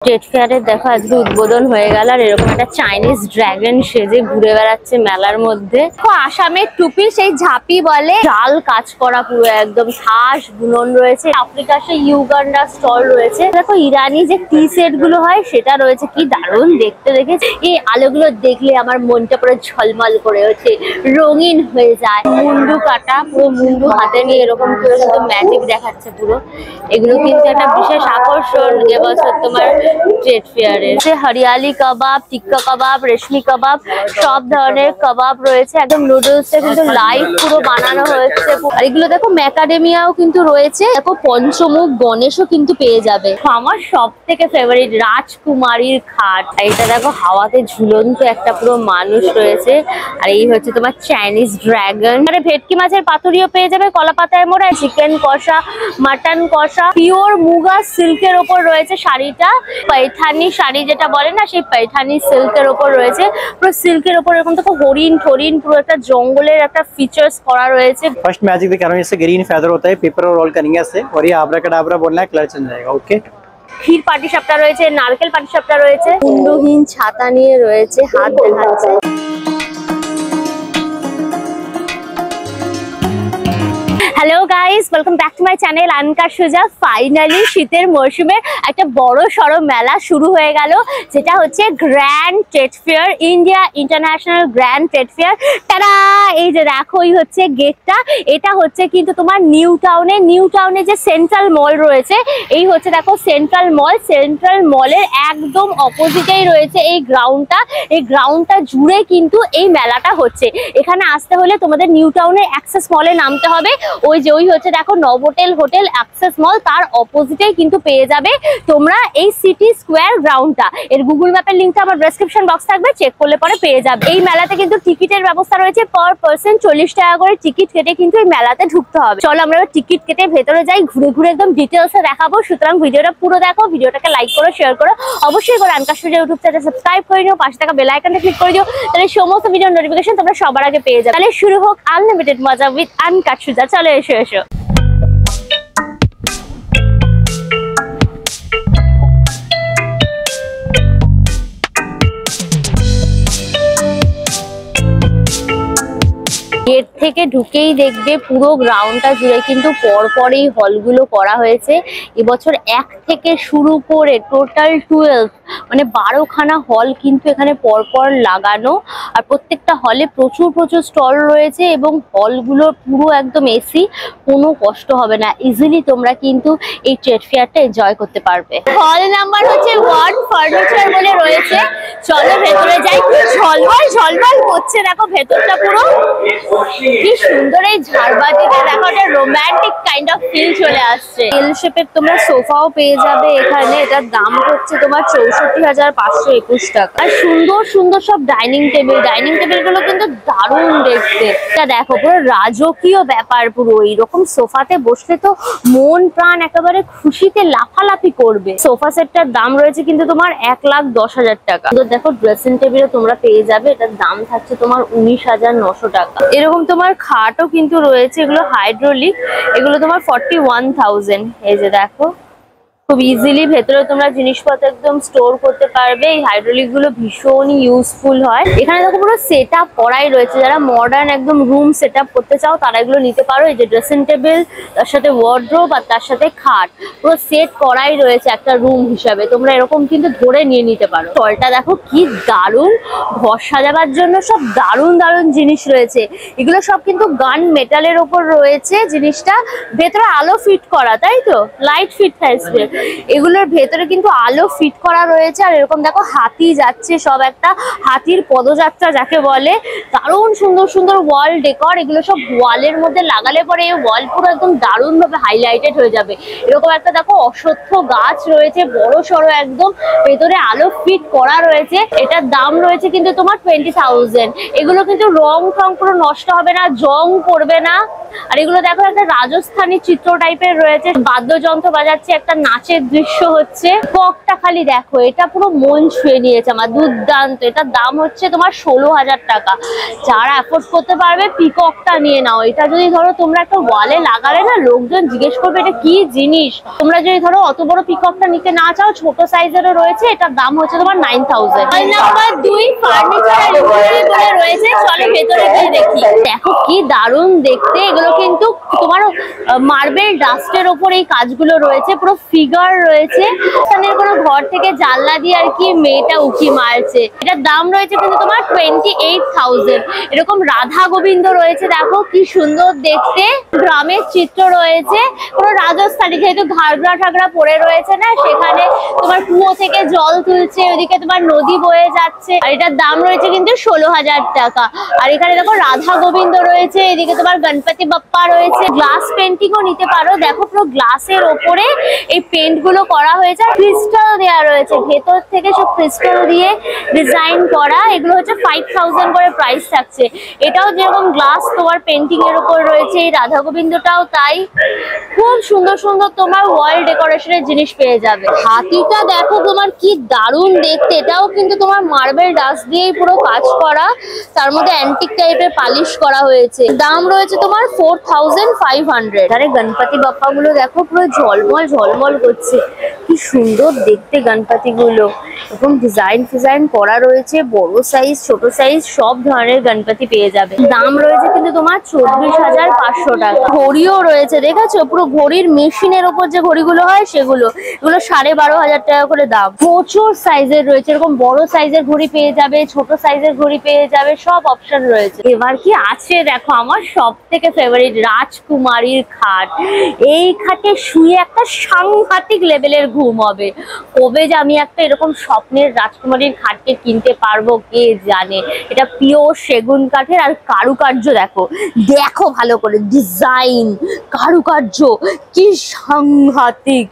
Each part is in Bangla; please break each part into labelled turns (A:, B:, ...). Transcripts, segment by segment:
A: ট্রেড ফেয়ারের দেখো আজকে উদ্বোধন হয়ে গেল আর এরকম একটা চাইনিজ ড্রাগন সেজে ঘুরে বেড়াচ্ছে মেলার মধ্যে। আসামের টুপি সেই ঝাঁপি বলে, জাল কাজ করা পুরো একদম ঘাস বুনন রয়েছে। আফ্রিকার সেই ইউগান্ডা স্টল রয়েছে। দেখো ইরানি যে টি সেট গুলো হয় সেটা রয়েছে, কি দারুণ দেখতে। দেখে এই আলোগুলো দেখলে আমার মনটা পুরো ঝলমল করে ওঠে, রঙিন হয়ে যায়। মুন্ডু কাটা, পুরো মুন্ডু হাতে নিয়ে এরকম করে শুধু ম্যাজিক দেখাচ্ছে পুরো। এগুলো কিন্তু একটা বিশেষ আকর্ষণ এবছর তোমার ট্রেড ফেয়ারে। হরিয়ালি কাবাব, টিক্কা কাবাব, রেশমি কাবাব, সব ধরনের কাবাব রয়েছে। একদম নুডলস কিন্তু লাইভ পুরো বানানো হয়েছে। আর এগুলো দেখো ম্যাকাডেমিয়াও কিন্তু রয়েছে। দেখো পঞ্চমুখ গণেশও কিন্তু পেয়ে যাবে। আমার সব থেকে ফেভারিট রাজকুমারীর খাট। এটা দেখো হাওয়াতে ঝুলন্ত একটা পুরো মানুষ রয়েছে। আর এই হচ্ছে তোমার চাইনিজ ড্রাগন। আরে ভেটকি মাছের পাতুরিও পেয়ে যাবে, কলা পাতায় মোড়া, চিকেন কষা, মাটন কষা। পিওর মুগা সিল্কের ওপর রয়েছে শাড়িটা, पैठानी শাড়ি যেটা বলে না, সেই पैठानी সিল্কের উপর রয়েছে। পুরো সিল্কের উপর এরকম তো হরিণ ठोरिन পুরো একটা জঙ্গলের একটা ফিচার্स করা রয়েছে।
B: फर्स्ट मैजिक दिखा रहा हूं, इससे ग्रीन फेदर होता है, पेपर रोल करेंगे ऐसे और ये आब्राकाडाब्रा बोलना है, कलर चेंज जाएगा। ओके,
A: ক্ষীর পাটিসাপটা রয়েছে, নারকেল পাটিসাপটা রয়েছে, কুন্ডুহীন ছাতা নিয়ে রয়েছে, হাত দেখাচ্ছে। Hello guys, welcome back to my channel আনকা সুজা। ফাইনালি শীতের মরশুমে একটা বড় সড়ো মেলা শুরু হয়ে গেল, যেটা হচ্ছে grand trade fair, India international grand trade fair. তারা এই যে দেখো, এই হচ্ছে গেটটা। এটা হচ্ছে কিন্তু তোমার নিউ টাউনে যে সেন্ট্রাল মল রয়েছে, এই হচ্ছে দেখো সেন্ট্রাল মল। সেন্ট্রাল মলের একদম অপোজিটেই রয়েছে এই গ্রাউন্ডটা। এই গ্রাউন্ডটা জুড়ে কিন্তু এই মেলাটা হচ্ছে। এখানে আসতে হলে তোমাদের নিউ টাউনের অ্যাক্সেস মলে নামতে হবে। ওই হচ্ছে দেখো নভোটেল হোটেল অ্যাক্সেস মল, তার অপোজিটেই কিন্তু পেয়ে যাবে তোমরা এই সিটি স্কোয়ার গ্রাউন্ডটা। এর গুগল ম্যাপের লিঙ্কটা আমার ডেসক্রিপশন বক্স থাকবে, চেক করলে পরে পেয়ে যাবে। এই মেলাতে কিন্তু টিকিটের ব্যবস্থা রয়েছে, পার পার্সন 40 টাকা করে টিকিট কেটে কিন্তু এই মেলাতে ঢুকতে হবে। চলো আমরা টিকিট কেটে ভেতরে যাই, ঘুরে ঘুরে একদম ডিটেলসে দেখাবো। সুতরাং ভিডিওটা পুরো দেখো, ভিডিওটাকে লাইক করো, শেয়ার করো, অবশ্যই করে আনকা সুজা ইউটিউব চ্যানেল সাবস্ক্রাইব করে নিও, পাশে থাকা বেল আইকনটা ক্লিক করে দিও, তাহলে সমস্ত ভিডিওর নোটিফিকেশন তোমরা সবার আগে পেয়ে যাবে। তাহলে শুরু হোক আনলিমিটেড মজা উইথ আনকা সুজা। চলো এসো এসো। গেট থেকে ঢুকেই দেখবে পুরো গ্রাউন্ডটা জুড়ে কিন্তু পরপরই হলগুলো করা হয়েছে। এবছর 1 থেকে শুরু করে টোটাল 12 মানে 12খানা হল কিন্তু এখানে পরপর লাগানো। আর প্রত্যেকটা হলে প্রচুর স্টল রয়েছে এবং হলগুলো পুরো একদম এসি, কোনো কষ্ট হবে না। ইজিলি তোমরা কিন্তু এই ট্রেড ফেয়ারটা এনজয় করতে পারবে। হল নাম্বার হচ্ছে 1 ফার্নিচার বলে রয়েছে। চলো ভেতরে যাই। ঝলমল করছে, দেখো ভেতরটা পুরো কি সুন্দর। এই ঝাড়বাতিতে দেখো একটা রোমান্টিক কাইন্ড অফ ফিল চলে আসছে। এল শেপের তোমরা সোফাও পেয়ে যাবে এখানে। এটার দাম হচ্ছে তোমার 64,521 টাকা। আর সুন্দর সব ডাইনিং টেবিল গুলো কিন্তু দারুণ দেখতে। এটা দেখো পুরো রাজকীয় ব্যাপার। পুরো এইরকম সোফাতে বসলে তো মন প্রাণ একেবারে খুশিতে লাফালাফি করবে। সোফা সেটটার দাম রয়েছে কিন্তু তোমার 1,10,000 টাকা। দেখো ড্রেসিং টেবিলও তোমরা পেয়ে যাবে, এটার দাম থাকছে তোমার 19,900 টাকা। এরকম তোমার খাটও কিন্তু রয়েছে, এগুলো হাইড্রোলিক, এগুলো তোমার 41,000। এই যে দেখো, খুব ইজিলি ভেতরে তোমরা জিনিসপত্র একদম স্টোর করতে পারবে। এই হাইড্রোলিক গুলো ভীষণই ইউজফুল হয়। এখানে দেখো পুরো সেট আপ করাই রয়েছে। যারা মডার্ন একদম রুম সেট আপ করতে চাও তারা এগুলো নিতে পারো। এই যে ড্রেসিং টেবিল, তার সাথে ওয়ার্ড্রোব আর তার সাথে খাট, পুরো সেট করাই রয়েছে একটা রুম হিসাবে। তোমরা এরকম কিন্তু ধরে নিয়ে নিতে পারো। স্টলটা দেখো কি দারুণ, ঘর সাজাবার জন্য সব দারুণ জিনিস রয়েছে। এগুলো সব কিন্তু গান মেটালের ওপর রয়েছে জিনিসটা। ভেতরে আলো ফিট করা, তাই তো, লাইট ফিট থাকবে। এগুলোর ভেতরে কিন্তু আলো ফিট করা রয়েছে। আর এরকম দেখো হাতি যাচ্ছে, সব একটা হাতির পদযাত্রা যাকে বলে। দারুণ সুন্দর ওয়াল ডেকর। এগুলো সব ওয়ালের মধ্যে লাগালে পরে এই ওয়াল পুরো একদম দারুণ ভাবে হাইলাইটেড হয়ে যাবে। এরকম একটা দেখো অশ্বত্থ গাছ রয়েছে, বড় সড়ো একদম, ভেতরে আলো ফিট করা রয়েছে। এটার দাম রয়েছে কিন্তু তোমার 20,000। এগুলো কিন্তু রং টং পুরো নষ্ট হবে না, জং পড়বে না। আর এগুলো দেখো একটা রাজস্থানী চিত্র টাইপের রয়েছে, বাদ্যযন্ত্র বাজাচ্ছে, একটা নাচ নাচের দৃশ্য হচ্ছে। পকটা খালি দেখো, এটা পুরো মন ছুঁয়ে নিয়েছে আমার, দুর্দান্ত। এটার দাম হচ্ছে তোমার 16,000 টাকা। যারা অ্যাফোর্ড করতে পারবে পিককটা নিয়ে নাও। এটা যদি ধরো তোমরা একটা ওয়ালে লাগালে না, লোকজন জিজ্ঞেস করবে এটা কি জিনিস। তোমরা যদি ধরো অত বড় পিককটা নিতে না চাও, ছোট সাইজেরও রয়েছে, এটার দাম হচ্ছে তোমার 9,000। নাম্বার 2 ফার্নিচার আর ইউটিলিটি বলে রয়েছে। চলো ভেতরে গিয়ে দেখি। দেখো কি দারুণ দেখতে। এগুলো কিন্তু তোমার মার্বেল ডাস্টের ওপর এই কাজগুলো রয়েছে, পুরো ফিগার রয়েছে। এখানে কোনো ঘর থেকে জানলা দিয়ে আর কি মেয়েটা উকি মারছে। এটার দাম রয়েছে কিন্তু তোমার 28,000। এরকম রাধা গোবিন্দ রয়েছে, দেখো কি সুন্দর দেখতে। গ্রামের চিত্র রয়েছে, পুরো রাজস্থানী, যেহেতু ঘাগরা ঠাগরা পড়ে রয়েছে না, সেখানে তোমার কুয়ো থেকে জল তুলছে, ওদিকে তোমার নদী বয়ে যাচ্ছে। আর এটার দাম রয়েছে কিন্তু 16,000 টাকা। আর এখানে দেখো রাধা গোবিন্দ রয়েছে, এদিকে তোমার গণপতি বাপ্পা রয়েছে। গ্লাস পেন্টিংও নিতে পারো, দেখো পুরো গ্লাসের ওপরে এই পেন্ট গুলো করা হয়েছে। আর ক্রিস্টাল দেওয়া রয়েছে, ভেতর থেকে সব ক্রিস্টাল দিয়ে ডিজাইন করা। এগুলো হচ্ছে 5,000 করে প্রাইস থাকছে। এটাও যেরকম গ্লাস তোমার পেন্টিং এর উপর রয়েছে, এই রাধা গোবিন্দটাও তাই। খুব সুন্দর সুন্দর তোমার ওয়াল ডেকোরেশনের জিনিস পেয়ে যাবে। হাতিটা দেখো তোমার কি দারুণ দেখতে। এটাও কিন্তু তোমার মার্বেল ডাস্ট দিয়েই পুরো কাজ করা, তার মধ্যে অ্যান্টিক টাইপের পালিশ করা হয়েছে। দাম রয়েছে তোমার 4,500। আরে গণপতি বাপ্পা গুলো দেখো পুরো ঝলমল ঝলমল করছে, কি সুন্দর দেখতে গণপতি গুলো। এরকম ডিজাইন ফিজাইন করা রয়েছে, বড় সাইজ ছোট সাইজ সব ধরনের গণপতি পেয়ে যাবে। দাম রয়েছে কিন্তু তোমার 24,500 টাকা। ঘড়িও রয়েছে, দেখেছো পুরো ঘড়ির মেশিনের ওপর যে ঘড়িগুলো হয় সেগুলো, এগুলো 12,500 টাকা করে দাম। প্রচুর সাইজের রয়েছে, এরকম বড় সাইজের ঘড়ি পেয়ে যাবে, ছোট সাইজের ঘড়ি পেয়ে যাবে, সব অপশন রয়েছে। এবার কি আছে দেখো, আমার সব থেকে ফেভারিট রাজকুমারীর খাট। এই খাটে শুয়ে একটা সাংঘাতিক লেভেলের ঘুম হবে। কবে যে আমি একটা এরকম স্বপ্নের রাজকুমারীর খাটকে কিনতে পারবো কে জানে। এটা পিওর সেগুন কাঠের। আর কারুকার্য দেখো, দেখো ভালো করে ডিজাইন, কারুকার্য কি সাংঘাতিক,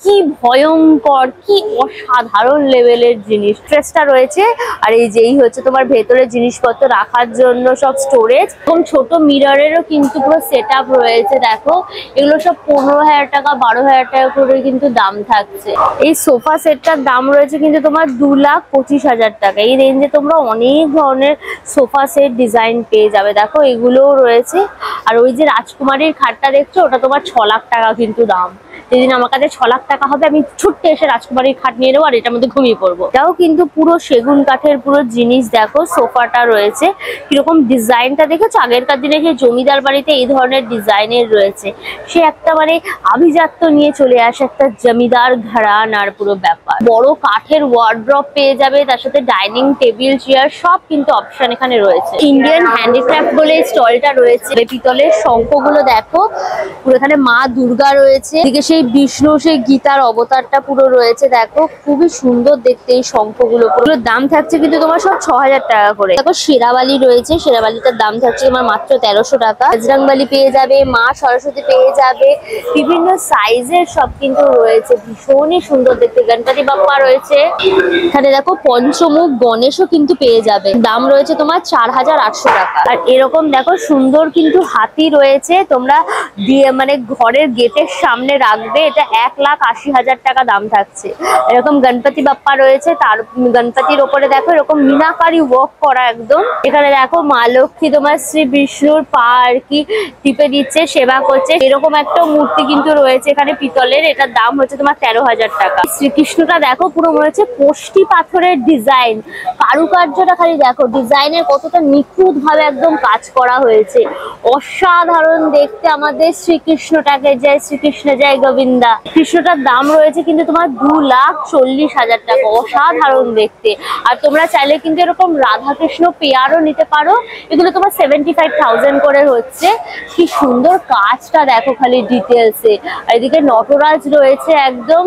A: কি ভয়ঙ্কর, কি অসাধারণ লেভেলের জিনিস। স্ট্রেসটা রয়েছে। আর এই যেই হচ্ছে তোমার ভেতরে জিনিসপত্র রাখার জন্য সব স্টোরেজ। এবং ছোট মিররেরও কিন্তু পুরো সেট আপ রয়েছে। দেখো এগুলো সব 15,000 টাকা 12,000 টাকা করে কিন্তু দাম থাকছে। এই সোফা সেটটার দাম রয়েছে কিন্তু তোমার 2,25,000 টাকা। এই রেঞ্জে তোমরা অনেক ধরনের সোফা সেট ডিজাইন পেয়ে যাবে। দেখো এগুলোও রয়েছে। আর ওই যে রাজকুমারীর খাটটা দেখছো, ওটা তোমার 6 লাখ টাকা কিন্তু দাম। যেদিন আমার কাছে 6 লাখ টাকা হবে, আমি ছুটতে এসে রাজকুমারীর খাট নিয়ে নেবো আর এটার মধ্যে ঘুমিয়ে পড়বো। এটাও কিন্তু পুরো সেগুন কাঠের পুরো জিনিস। দেখো সোফাটা রয়েছে, কিরকম ডিজাইনটা দেখেছো। আগেরকার দিনে যে জমিদার বাড়িতে এই ধরনের ডিজাইনের রয়েছে, সে একটা মানে আভিজাত্য নিয়ে চলে আসে, একটা জমিদার ঘরানার পুরো ব্যাপার। বড় কাঠের ওয়ার্ড্রপ পেয়ে যাবে, তার সাথে ডাইনিং টেবিল চেয়ার সব কিন্তু অপশন এখানে রয়েছে। ইন্ডিয়ান হ্যান্ডিক্রাফট বলে স্টলটা রয়েছে। পিতলের শঙ্খগুলো দেখো, পুরো এখানে মা দুর্গা রয়েছে, এদিকে সেই বিষ্ণু সেই গীতার অবতারটা পুরো রয়েছে। দেখো খুবই সুন্দর দেখতে এই শঙ্খগুলো। পুরো দাম থাকছে কিন্তু তোমার সব 6,000 টাকা করে। দেখো শেরাবালি রয়েছে, শেরাবালিটার দাম থাকছে তোমার মাত্র 1300 টাকা। বজরংবলী পেয়ে যাবে, মা সরস্বতী পেয়ে যাবে, বিভিন্ন সাইজের সব কিন্তু রয়েছে, ভীষণই সুন্দর দেখতে। গণপতি বাপ্পা রয়েছে এখানে। দেখো পঞ্চমুখ গণেশও কিন্তু পেয়ে যাবে। দাম রয়েছে তোমার 4,800 টাকা। আর এরকম দেখো সুন্দর কিন্তু হাতি রয়েছে, তোমরা দিয়ে মানে ঘরের গেটের সামনে রাখবে। এটা 1,80,000 টাকা দাম থাকছে। এরকম গণপতি বাপ্পা রয়েছে, তার গণপতির ওপরে দেখো এরকম মিনাকারি ওয়ার্ক করা একদম। এখানে দেখো মা লক্ষ্মী তোমার শ্রী বিষ্ণুর পা আর কি টিপে দিচ্ছে, সেবা করছে, এরকম একটা মূর্তি কিন্তু রয়েছে এখানে পিতলের। এটার দাম হচ্ছে তোমার 13,000 টাকা। শ্রীকৃষ্ণটা দেখো পুরো মনে হচ্ছে কোষ্টি পাথরের ডিজাইন। কারুকার্যটা খালি দেখো, ডিজাইনের কতটা নিখুঁত ভাবে একদম কাজ করা হয়েছে, অসাধারণ দেখতে। আমাদের শ্রীকৃষ্ণটাকে জয় শ্রীকৃষ্ণ জয় গোবিন্দা। কৃষ্ণটার দাম রয়েছে কিন্তু তোমার 2,40,000 টাকা। অসাধারণ দেখতে। আর তোমরা চাইলে কিন্তু এরকম রাধা কৃষ্ণ পেয়ারও নিতে পারো, এগুলো তোমার 75,000 করে হচ্ছে। কি সুন্দর কাজটা দেখো খালি ডিটেলসে। আর এদিকে নটরাজ রয়েছে একদম।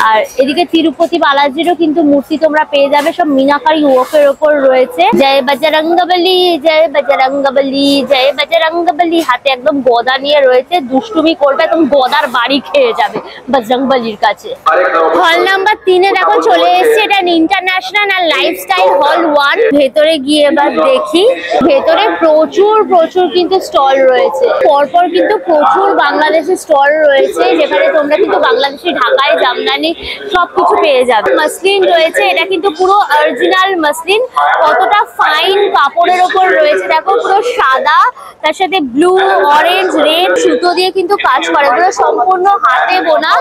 A: আর এদিকে তিরুপতি বালাজিরও কিন্তু মূর্তি তোমরা পেয়ে যাবে, সব মিনাকারি ওয়ার্কের ওপর রয়েছে। জয় বজরংবলী জয় বজরংবলী জয় বজরংবলী। হাতে একদম গদা নিয়ে রয়েছে, দুষ্টুমি করবে একদম গদার বাড়ি খেয়ে যাবে বজরংবলীর কাছে। হল নাম্বার 3-এ এখন চলে এসেছে। এটা ইন্টারন্যাশনাল আর লাইফস্টাইল হল 1। ভেতরে গিয়ে এবার দেখি। ভেতরে প্রচুর কিন্তু স্টল রয়েছে, পরপর কিন্তু প্রচুর বাংলাদেশের স্টল রয়েছে, যেখানে তোমরা কিন্তু বাংলাদেশি ঢাকাই জামদানি সবকিছু পেয়ে যাবে। মাসলিন রয়েছে, এটা কিন্তু পুরো অরিজিনাল মাসলিন। কতটা ফাইন কাপড়ের ওপর রয়েছে দেখো, পুরো সাদা, তার সাথে ব্লু, অরেঞ্জ, রেড সুতো দিয়ে কিন্তু কাজ করে, পুরো সম্পূর্ণ হাতে বোনা।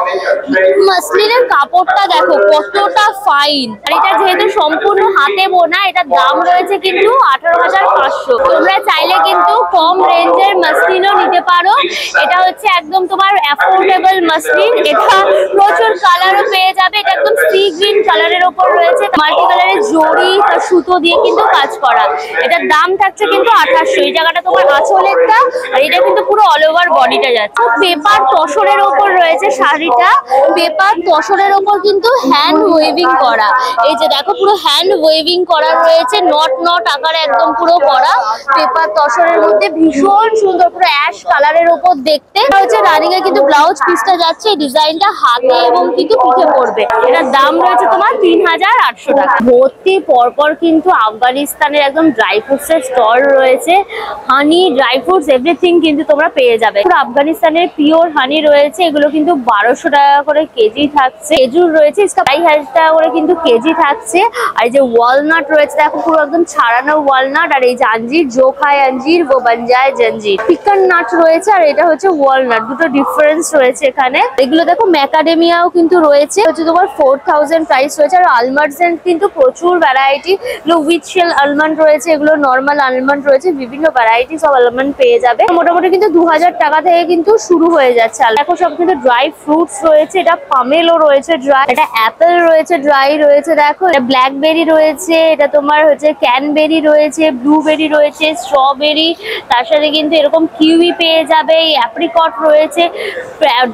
A: মাসলিনের কাপড়টা দেখো কতটা ফাইন, আর এটা যেহেতু সম্পূর্ণ হাতে বোনা, এটার দাম রয়েছে কিন্তু 18,500। তোমরা চাইলে কিন্তু কম রেঞ্জের মাসলিনও নিতে পারো। এটা হচ্ছে একদম তোমার অ্যাফোর্ডেবল মাসলিন। এটা প্রচুর কালারও পেয়ে যাবে। এটা একদম সি গ্রিন কালারের ওপর রয়েছে, মাল্টি কালারের জড়ি তার সুতো দিয়ে কিন্তু কাজ করা। এটার দাম থাকছে কিন্তু 2800। এই জায়গাটা তোমার আঁচলেরটা, আর এটা কিন্তু পুরো অল ওভার বডিটা যাচ্ছে। পেপার তসরের ওপর রয়েছে শাড়িটা, পেপার তসরের ওপর কিন্তু হ্যান্ড ওয়েভিং করা। এই যে দেখো পুরো হ্যান্ড ওয়েভিং করা রয়েছে, নট আকারে একদম পুরো করা। পেপার তসরের মধ্যে ভীষণ সুন্দর, পুরো অ্যাশ কালারের ওপর দেখতে। এটা হচ্ছে রানিং এ কিন্তু ব্লাউজ পিসটা যাচ্ছে, এই ডিজাইনটা হাতে এবং কিন্তু পিঠে পড়বে। এটার দাম রয়েছে তোমার 3,800 টাকা। ভর্তি পরপর কিন্তু আফগানিস্তানের একদম ড্রাই ফ্রুটস এর স্টল রয়েছে। হানি, ড্রাই ফ্রুটস, এভরিথিং কিন্তু তোমরা পেয়ে যাবে। পুরো আফগানিস্তানের পিওর হানি রয়েছে, এগুলো কিন্তু 1200 টাকা করে কেজি থাকছে। খেজুর রয়েছে, 2,500 টাকা করে কিন্তু কেজি থাকছে। আর এই যে ওয়ালনাট রয়েছে দেখো, পুরো একদম ছাড়ানো ওয়ালনাট। আর এই যে আঞ্জির, जो खाए अंजीर वो बन जाए जंजीर। পিকান নাট রয়েছে, আর এটা হচ্ছে ওয়ালনাট। দুটো ডিফারেন্স রয়েছে এখানে। এগুলো দেখো ম্যাকাডেমিয়াও কিন্তু রয়েছে, হচ্ছে তোমার 4000 প্রাইস রয়েছে। আর আলমন্ডস কিন্তু প্রচুর ভ্যারাইটি, উইথ শেল আলমন্ড রয়েছে, এগুলো নর্মাল আলমন্ড রয়েছে, বিভিন্ন ভ্যারাইটিস অফ আলমন্ড পেয়ে যাবে। মোটামুটি কিন্তু 2000 টাকা থেকে কিন্তু শুরু হয়ে যাচ্ছে। দেখো সব কিন্তু ড্রাই ফ্রুটস রয়েছে, এটা পামেলো রয়েছে ড্রাই, এটা অ্যাপেল রয়েছে ড্রাই রয়েছে, দেখো এটা ব্ল্যাকবেরি রয়েছে, এটা তোমার হচ্ছে ক্যানবেরি রয়েছে, ব্লুবেরি রয়েছে, স্ট্রবেরি, তার সাথে কিন্তু এরকম কিউই পেয়ে যাবে, অ্যাপ্রিকট রয়েছে,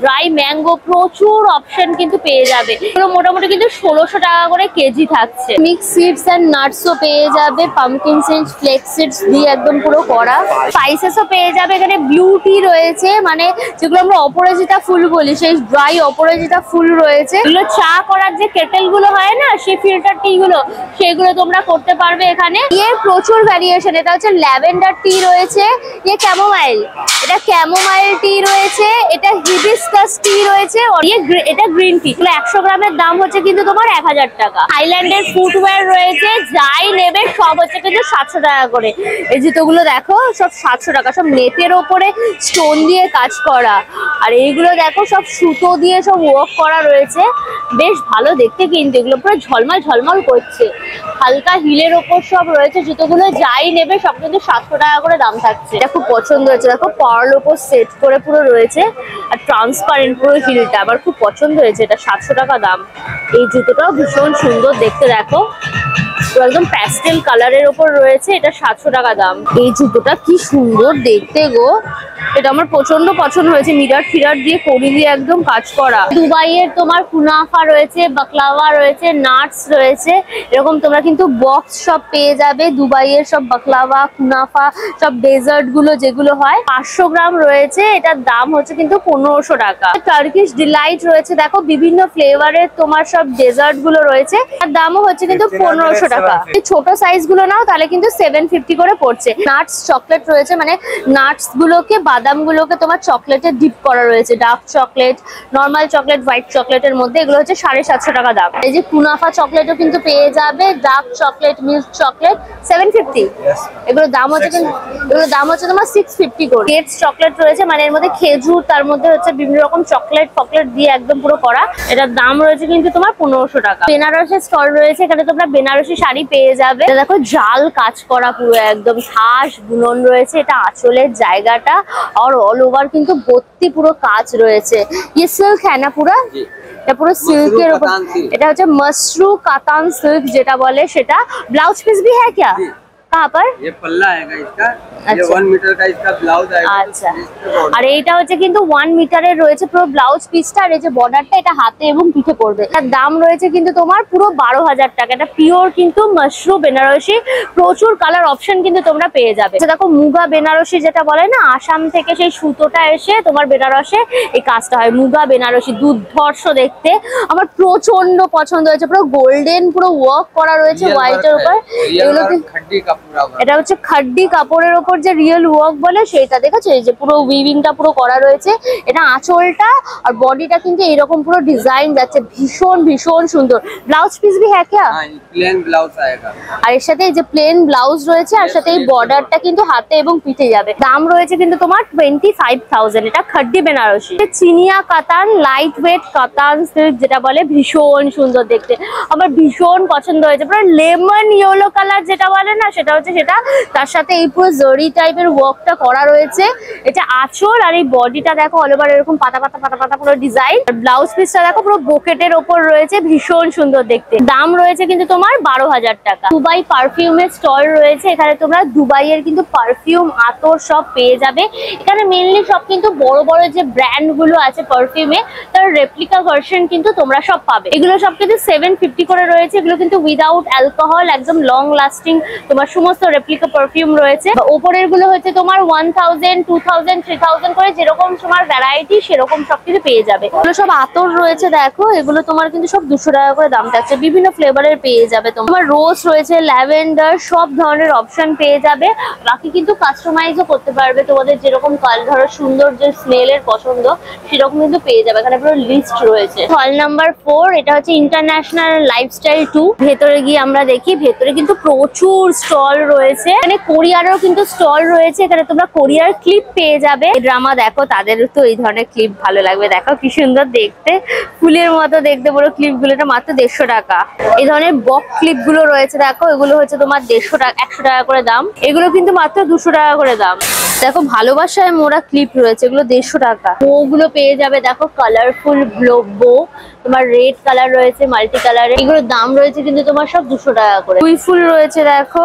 A: ড্রাই ম্যাঙ্গো, প্রচুর অপশন কিন্তু পেয়ে যাবে। মোটামুটি কিন্তু 1600 টাকা করে কেজি থাকছে। মিক্স সিডস এন্ড নাটসও পেয়ে যাবে, পামকিন সিডস, ফ্লেক্স সিডস দিয়ে একদম পুরো করা। স্পাইসেসও পেয়ে যাবে। এখানে বিউটি রয়েছে, মানে যেগুলো আমরা অপরাজিতা ফুল বলি, সেই ড্রাই অপরাজিতা ফুল রয়েছে। এগুলো চা করার যে কেটেল গুলো হয় না, সেই ফিল্টার টি গুলো, সেগুলো তোমরা করতে পারবে এখানে। এর প্রচুর ভ্যারিয়েশন। এটা হচ্ছে ল্যাভেন্ডার টি রয়েছে, ये ক্যামোমাইল, এটা ক্যামোমাইল টি রয়েছে, এটা হিবিস্কাস টি রয়েছে, এটা গ্রিন টি। 100 গ্রামের দাম হচ্ছে কিন্তু তোমার 1000 টাকা। থাইল্যান্ডের ফুটওয়্যার রয়েছে, যাই নেবে সব হচ্ছে কিন্তু 700 টাকা করে। এই জুতোগুলো দেখো সব 700 টাকা, সব নেটের ওপরে স্টোন দিয়ে কাজ করা। আর এইগুলো দেখো সব সুতো দিয়ে সব ওয়ার্ক করা রয়েছে, বেশ ভালো দেখতে কিন্তু। এগুলো পুরো ঝলমল করছে, হালকা হিলের ওপর সব রয়েছে জুতোগুলো, যাই নেবে সব কিন্তু 700 টাকা করে দাম থাকছে। এটা খুব পছন্দ হয়েছে, দেখো পার্ল ওপর সেট করে পুরো রয়েছে, আর ট্রান্সপারেন্ট পুরো হিলটা, আমার খুব পছন্দ হয়েছে। এটা 700 টাকা দাম। এই জুতোটাও ভীষণ সুন্দর দেখতে, দেখো একদম প্যাস্টেল কালারের ওপর রয়েছে, এটা 700 টাকা দাম। এই জুতোটা কি সুন্দর দেখতে গো, এটা আমার প্রচন্ড পছন্দ হয়েছে। মিরার ফিরার দিয়ে কড়ি দিয়ে একদম কাজ করা। দুবাইয়ের তোমার কুনাফা রয়েছে, বাকলাওয়া রয়েছে, নাটস রয়েছে, এরকম তোমরা কিন্তু বক্স সব পেয়ে যাবে। দুবাইয়ের সব বাকলাওয়া, কুনাফা, সব ডেজার্ট গুলো যেগুলো হয়, 500 গ্রাম রয়েছে, এটার দাম হচ্ছে কিন্তু 1500 টাকা। টার্কিশ ডিলাইট রয়েছে, দেখো বিভিন্ন ফ্লেভারের তোমার সব ডেজার্ট গুলো রয়েছে, তার দামও হচ্ছে কিন্তু 1500 টাকা। ছোট সাইজ গুলো নাও তাহলে কিন্তু 750 করে পড়ছে। নাটস চকলেট রয়েছে, মানে নাটস গুলোকে, বাদাম গুলোকে তোমার চকলেটে ডিপ করা রয়েছে, dark chocolate, normal chocolate, white চকলেটের মধ্যে। এগুলো হচ্ছে 750 টাকা দাম। এই যে কুনাফা চকলেটও কিন্তু পেয়ে যাবে, ডার্ক চকলেট, মিল্ক চকলেট 750। এগুলো দাম হচ্ছে কিন্তু, এগুলো দাম হচ্ছে তোমার 650 করে। ডেটস চকলেট রয়েছে, মানে এর মধ্যে খেজুর, তার মধ্যে হচ্ছে বিভিন্ন রকম চকলেট ফকলেট দিয়ে একদম পুরো করা। এটার দাম রয়েছে কিন্তু তোমার 1500 টাকা। বেনারসের স্টল রয়েছে, এখানে তোমরা বেনারসি শাড়ি পেয়ে যাবে। দেখো জাল কাজ করা পুরো একদম, ঘাস বুনন রয়েছে, এটা আঁচলের জায়গাটা, আর অল ওভার কিন্তু ভর্তি পুরো কাজ রয়েছে। ये सिल्क है ना पूरा, এটা পুরো সিল্কের উপর, এটা হচ্ছে মসরু কাতান সিল্ক যেটা বলে সেটা। ব্লাউজ পিস भी है क्या? कहाँ पर?
C: ये पल्ला आएगा इसका, ये
A: अच्छा।
C: 1 मीटर का इसका ब्लाउज आएगा।
A: আচ্ছা আর এইটা হচ্ছে কিন্তু 1 মিটারের রয়েছে পুরো ব্লাউজ পিসটা আর এই যে বর্ডারটা এটা হাতে এবং পিঠে পড়বে। তার দাম রয়েছে কিন্তু তোমার পুরো 12,000 টাকা। এটা পিওর কিন্তু মাশরুম বেনারসি, প্রচুর কালার অপশন কিন্তু তোমরা পেয়ে যাবে। দেখো মুগা বেনারসি যেটা বলে না, আসাম থেকে সেই সুতোটা এসে তোমার বেনারসে এই কাজটা হয়। মুগা বেনারসি দুর্ধর্ষ দেখতে, আমার প্রচন্ড পছন্দ হয়েছে। পুরো গোল্ডেন পুরো ওয়ার্ক করা রয়েছে হোয়াইটের উপর। এগুলো
C: खड्डी का पूरा वर्क।
A: এটা হচ্ছে খাড্ডি কাপড়ের ওপর যে রিয়েল ওয়ার্ক বলে সেটা, দেখেছো এই যে পুরো উইভিংটা পুরো করা রয়েছে। এটা আঁচলটা আর বডিটা কিন্তু এরকম পুরো ডিজাইন যাচ্ছে, ভীষণ ভীষণ সুন্দর। ব্লাউজ পিস भी है क्या?
C: हाँ, प्लेन ब्लाउज आएगा।
A: আর এর সাথে এই যে প্লেন ব্লাউজ রয়েছে আর সাথে এই বর্ডারটা কিন্তু হাতে এবং পিঠে যাবে। দাম রয়েছে কিন্তু তোমার 25,000। এটা খাড্ডি বেনারসি, চিনিয়া কাতান, লাইট ওয়েট কাতান সিল্ক যেটা বলে, ভীষণ সুন্দর দেখতে, আমার ভীষণ পছন্দ হয়েছে। পুরো লেমন ইয়েলো কালার যেটা বলে না সেটা হচ্ছে সেটা, তার সাথে এই পুরো জরি টাইপের ওয়ার্কটা করা রয়েছে। এটা আঁচল আর এই বডিটা দেখো অল ওভার এরকম পাতা পাতা পাতা পাতা পুরো ডিজাইন। আর ব্লাউজ পিসটা দেখো পুরো বোকেটের ওপর রয়েছে, ভীষণ সুন্দর দেখতে। দাম রয়েছে কিন্তু তোমার 12,000 টাকা। দুবাই পারফিউমের স্টল রয়েছে, এখানে তোমরা দুবাইয়ের কিন্তু পারফিউম আতর সব পেয়ে যাবে। এখানে মেনলি সব কিন্তু বড় বড় যে ব্র্যান্ড গুলো আছে পারফিউমে, তার রেপ্লিকা ভার্সন কিন্তু তোমরা সব পাবে। এগুলো সব কিন্তু 750 করে রয়েছে। এগুলো কিন্তু উইদাউট অ্যালকোহল, একদম লং লাস্টিং তোমার সমস্ত রেপ্লিকা পারফিউম রয়েছে। ওপরের গুলো হচ্ছে তোমার 1000, 2000, 3000 করে, যেরকম তোমার ভ্যারাইটি সেরকম সব কিছু পেয়ে যাবে। এগুলো সব আতর রয়েছে দেখো, এগুলো তোমার কিন্তু সব 200 টাকা করে দাম থাকছে। বিভিন্ন ফ্লেভারের পেয়ে যাবে। তোমার রোজ রয়েছে, ল্যাভেন্ডার, সব ধরনের অপশন পেয়ে যাবে। বাকি কিন্তু কাস্টমাইজও করতে পারবে, তোমাদের যেরকম কালার ধরো সুন্দর যে স্মেলের পছন্দ সেরকম কিন্তু পেয়ে যাবে। এখানে পুরো লিস্ট রয়েছে। হল নাম্বার 4, এটা হচ্ছে ইন্টারন্যাশনাল লাইফস্টাইল 2। ভেতরে গিয়ে আমরা দেখি, ভেতরে কিন্তু প্রচুর স্টল রয়েছে। এখানে কোরিয়ারও কিন্তু স্টল রয়েছে। এখানে তোমরা কোরিয়ার ক্লিপ পেয়ে যাবে। ড্রামা দেখো, তাদের তো এই ধরনের ক্লিপ ভালো লাগবে। দেখো কি সুন্দর দেখতে, ফুলের মতো দেখতে পুরো ক্লিপ গুলো। এটা মাত্র 150 টাকা। এই ধরনের বক ক্লিপ গুলো রয়েছে দেখো, এগুলো হচ্ছে তোমার 150 টাকা, 100 টাকা করে দাম। এগুলো কিন্তু মাত্র 200 টাকা করে দাম। দেখো ভালোবাসায় মোড়া ক্লিপ রয়েছে, এগুলো 150 টাকা। বো পেয়ে যাবে দেখো, কালারফুল বো, তোমার রেড কালার রয়েছে, মাল্টি কালারের। এগুলোর দাম রয়েছে কিন্তু তোমার সব 200 টাকা করে। কুই ফুল রয়েছে দেখো,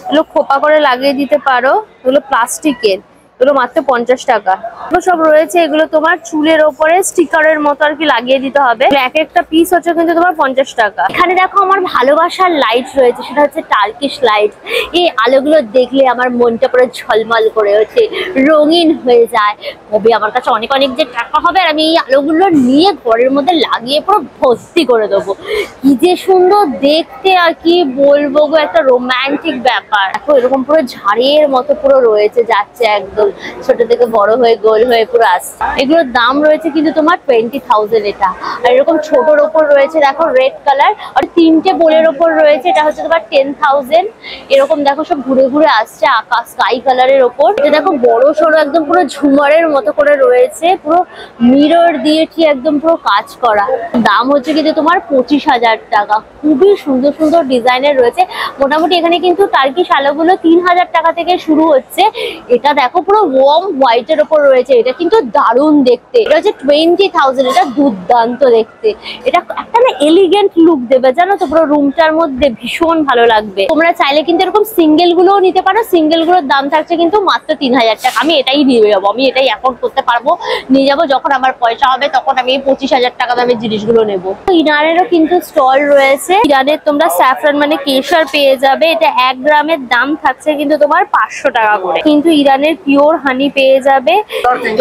A: এগুলো খোপা করে লাগিয়ে দিতে পারো, এগুলো প্লাস্টিকের, এগুলো মাত্র 50 টাকা। এগুলো সব রয়েছে, এগুলো তোমার চুলের ওপরে স্টিকারের মতো আর কি লাগিয়ে দিতে হবে। এক একটা পিস হচ্ছে কিন্তু তোমার 50 টাকা। এখানে দেখো আমার ভালোবাসার লাইট রয়েছে, সেটা হচ্ছে টার্কিশ লাইট। এই আলোগুলো দেখলে আমার মনটা পুরো ঝলমল করে ওঠে, রঙিন হয়ে যায়। কবে আমার কাছে অনেক অনেক যে টাকা হবে আর আমি এই আলোগুলো নিয়ে ঘরের মধ্যে লাগিয়ে পুরো ভর্তি করে দেবো। কি যে সুন্দর দেখতে, আর কি বলবো গো, একটা রোমান্টিক ব্যাপার। দেখো এরকম পুরো ঝাড়ের মতো পুরো রয়েছে, যাচ্ছে একদম ছোট থেকে বড় হয়ে গোল হয়ে পুরো আসছে। এগুলোর দাম রয়েছে কিন্তু তোমার 20,000 এটা। আর এরকম ছোটর ওপর রয়েছে দেখো রেড কালার, আর 3টে বোলের ওপর রয়েছে, এটা হচ্ছে তোমার 10,000। এরকম দেখো সব ঘুরে ঘুরে আসছে আকাশ স্কাই কালারের ওপর। এটা দেখো বড় সড়ো একদম পুরো ঝুমারের মতো করে রয়েছে, পুরো মিরর দিয়ে ঠিক একদম পুরো কাজ করা। দাম হচ্ছে কিন্তু তোমার 25,000 টাকা। খুবই সুন্দর সুন্দর ডিজাইনের রয়েছে। মোটামুটি এখানে কিন্তু টার্কিশ আলোগুলো 3,000 টাকা থেকে শুরু হচ্ছে। এটা দেখো পুরো ওয়ার্ম হোয়াইটের ওপর রয়েছে, এটা কিন্তু দারুণ দেখতে। এটা হচ্ছে 20,000। এটা দুর্দান্ত দেখতে, এটা একটা না এলিগেন্ট লুক দেবে জানো তো, পুরো রুমটার মধ্যে ভীষণ ভালো লাগবে। তোমরা চাইলে কিন্তু এরকম সিঙ্গেল গুলোও নিতে পারো। সিঙ্গেল গুলোর দাম থাকছে কিন্তু মাত্র 3,000 টাকা। আমি এটাই নিয়ে যাবো, আমি এটাই অ্যাফোর্ড করতে পারবো, নিয়ে যাবো। যখন আমার পয়সা হবে তখন আমি 25,000 টাকা দামের জিনিসগুলো নেবো। ইরানেরও কিন্তু স্টল রয়েছে। ইরানের তোমরা স্যাফরান মানে কেশর পেয়ে যাবে। এটা 1 গ্রামের দাম থাকছে কিন্তু তোমার 500 টাকা করে। কিন্তু ইরানের পিওর হানি পেয়ে যাবে।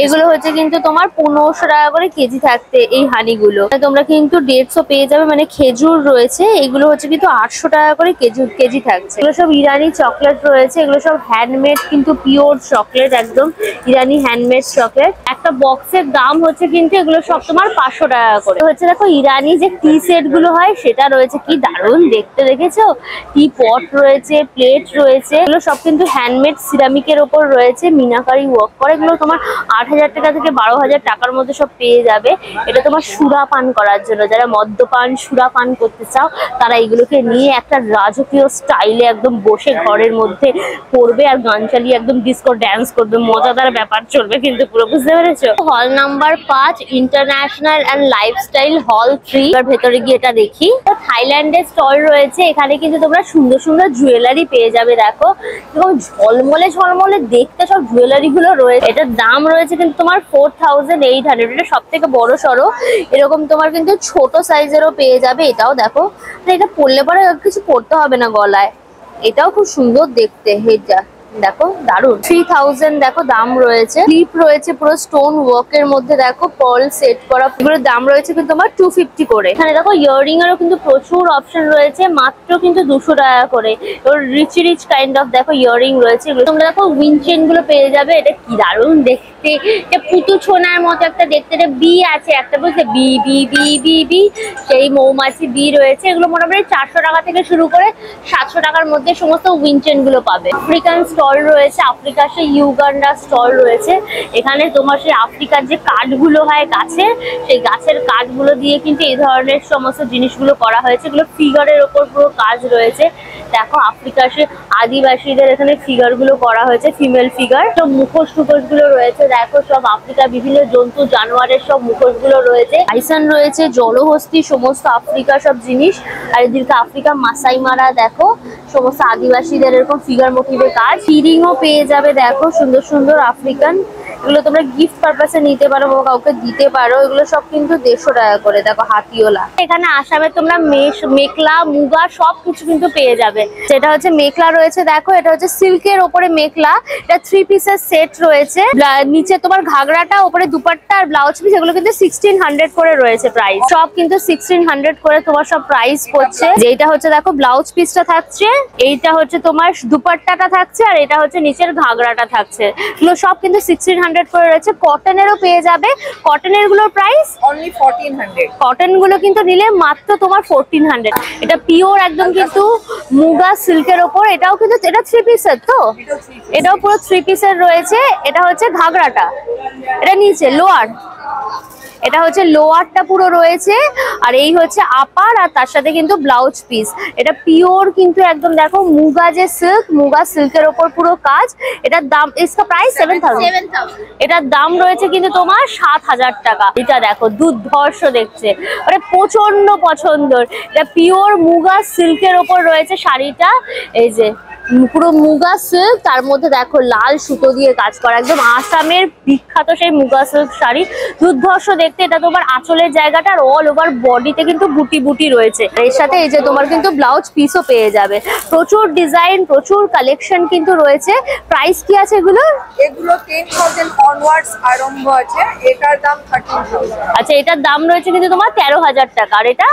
A: এগুলো হচ্ছে কিন্তু তোমার 1500 টাকা করে কেজি থাকতে এই হানিগুলো। তোমরা কিন্তু 150 পেয়ে যাবে, মানে খেজুর রয়েছে। এগুলো হচ্ছে কিন্তু 800 টাকা করে কেজি থাকছে। এগুলো সব ইরানি চকলেট রয়েছে, এগুলো সব হ্যান্ডমেড কিন্তু পিওর চকলেট, একদম ইরানি হ্যান্ডমেড চকলেট। একটা বক্সের দাম হচ্ছে কিন্তু এগুলো সব তোমার 500 টাকা করে। হচ্ছে দেখো ইরানি যে টি সেট গুলো হয় সেটা রয়েছে, কি দারুণ দেখতে, দেখেছো? টি পট রয়েছে, প্লেট রয়েছে, এগুলো সব কিন্তু হ্যান্ডমেড সিরামিকের ওপর রয়েছে, মিনা মিনাকারি ওয়ার্ক করে, এগুলো তোমার 8,000 টাকা থেকে 12,000 টাকার মধ্যে সব পেয়ে যাবে। এটা তোমার সুরাপান করার জন্য, যারা মদ্যপান সুরাপান করতে চাও তারা এগুলোকে নিয়ে একটা রাজকীয় স্টাইলে একদম বসে ঘরের মধ্যে করবে আর গান চালিয়ে একদম ডিস্কো ড্যান্স করবে, মজাদার ব্যাপার চলবে কিন্তু পুরো, বুঝতে পেরেছো? হল নাম্বার 5 ইন্টারন্যাশনাল অ্যান্ড লাইফস্টাইল হল 3, এর ভেতরে গিয়ে এটা দেখি। তো থাইল্যান্ডের স্টল রয়েছে, এখানে কিন্তু তোমরা সুন্দর সুন্দর জুয়েলারি পেয়ে যাবে। দেখো এবং ঝলমলে ঝলমলে দেখতে সব জুয়েলারি গুলো রয়েছে। এটার দাম রয়েছে কিন্তু তোমার 4,800, এটা সব থেকে বড় সড়ো। এরকম তোমার কিন্তু ছোট সাইজেরও পেয়ে যাবে। এটাও দেখো, এটা পরলে পরে কিছু পরতে হবে না গলায়, এটাও খুব সুন্দর দেখতে। হেডটা দেখো দারুন, 3,000 দেখো দাম রয়েছে। ক্লিপ রয়েছে পুরো স্টোন ওয়ার্ক এর মধ্যে, দেখো পার্ল সেট করা, এগুলোর দাম রয়েছে কিন্তু তোমার 250 করে। এখানে দেখো ইয়াররিং এরও কিন্তু প্রচুর অপশন রয়েছে, মাত্র কিন্তু 200 টাকা করে। এবার রিচ রিচ কাইন্ড অফ দেখো ইয়াররিং রয়েছে। তোমরা দেখো উইন চেন গুলো পেয়ে যাবে, এটা কি দারুন দেখতে, এটা পুতু ছোনার মতো একটা দেখতে, এটা বি আছে একটা, বুঝলে, bee bee bee bee bee, সেই মৌমাছি বি রয়েছে। এগুলো মোটামুটি 400 টাকা থেকে শুরু করে 700 টাকার মধ্যে সমস্ত উইন চেন গুলো পাবে। আফ্রিকান স্টল রয়েছে, আফ্রিকার সেই ইউগান্ডা স্টল রয়েছে। এখানে তোমার সেই আফ্রিকার যে কাঠগুলো হয় গাছের, সেই গাছের কাঠগুলো দিয়ে কিন্তু এই ধরনের সমস্ত জিনিসগুলো করা হয়েছে। এগুলো ফিগারের ওপর পুরো কাজ রয়েছে। দেখো আফ্রিকার সেই আদিবাসীদের এখানে ফিগার গুলো করা হয়েছে, ফিমেল ফিগার। সব মুখোশ টুখোশ গুলো রয়েছে, দেখো সব আফ্রিকার বিভিন্ন জন্তু জানোয়ারের সব মুখোশ গুলো রয়েছে। আইসান রয়েছে, জলহস্তি, সমস্ত আফ্রিকার সব জিনিস। আর এদিকে আফ্রিকা মাসাই মারা, দেখো সমস্ত আদিবাসীদের এরকম ফিগার মোটিভের কাজ। ইরিংও পেয়ে যাবে, দেখো সুন্দর সুন্দর আফ্রিকান। এগুলো তোমরা গিফট পারপাসে নিতে পারো বা কাউকে দিতে পারো। এগুলো সব কিন্তু 150 টাকা করে। দেখো হাতিওলা। এখানে আসামে তোমরা মেখলা, মুগা সবকিছু কিন্তু পেয়ে যাবে। যেটা হচ্ছে মেখলা রয়েছে, দেখো এটা হচ্ছে সিল্কের ওপরে মেখলা, এটা 3 পিসের সেট রয়েছে। নিচে তোমার ঘাগরাটা, ওপরে দুপাট্টা আর ব্লাউজ পিস, এগুলো কিন্তু 1600 করে রয়েছে প্রাইস। সব কিন্তু 1600 করে তোমার সব প্রাইস পড়ছে। যেটা হচ্ছে দেখো ব্লাউজ পিসটা থাকছে, এইটা হচ্ছে তোমার দুপাট্টাটা থাকছে, আর এটা হচ্ছে নিচের ঘাগরাটা থাকছে। এগুলো সব কিন্তু 1600 করে রয়েছে। কটনেরও পেয়ে যাবে, কটনের গুলোর প্রাইস
D: অনলি 1400।
A: কটন গুলো কিন্তু নিলে মাত্র তোমার 1400। এটা পিওর একদম কিন্তু মুগা সিল্কের ওপর। এটাও কিন্তু, এটা 3 পিসের, তো এটাও পুরো 3 পিসের রয়েছে। এটা হচ্ছে ঘাগরাটা, এটা নিচে লোয়ার, এটা হচ্ছে লোয়ারটা পুরো রয়েছে, আর এই হচ্ছে আপার, আর তার সাথে কিন্তু ব্লাউজ পিস। এটা পিওর কিন্তু একদম দেখো মুগা যে সিল্ক, মুগা সিল্কের ওপর পুরো কাজ। এটার দাম, इसका প্রাইস 7000। এটার দাম রয়েছে কিন্তু তোমার 7000 টাকা। এটা দেখো দুর্ধর্ষ দেখছে, মানে প্রচন্ড পছন্দর। এটা পিওর মুগা সিল্কের ওপর রয়েছে শাড়িটা, এই যে পুরো মুগা সিল্ক, তার মধ্যে দেখো লাল সুতো দিয়ে কাজ করা, একদম আসামের বিখ্যাত সেই মুগা সিল্ক শাড়ি, দুর্ধর্ষ দেখতে। এটা তোমার আঁচলের জায়গাটা আর অল ওভার বডিতে কিন্তু বুটি বুটি রয়েছে। এর সাথে এই যে তোমার কিন্তু ব্লাউজ পিসও পেয়ে যাবে। প্রচুর ডিজাইন, প্রচুর কালেকশন কিন্তু রয়েছে। প্রাইস কি আছে এগুলোর?
D: এগুলো 10,000 অনওয়ার্ডস আরম্ভ আছে, এটার দাম 13,000।
A: আচ্ছা, এটার দাম রয়েছে কিন্তু তোমার 13,000 টাকা, আর এটা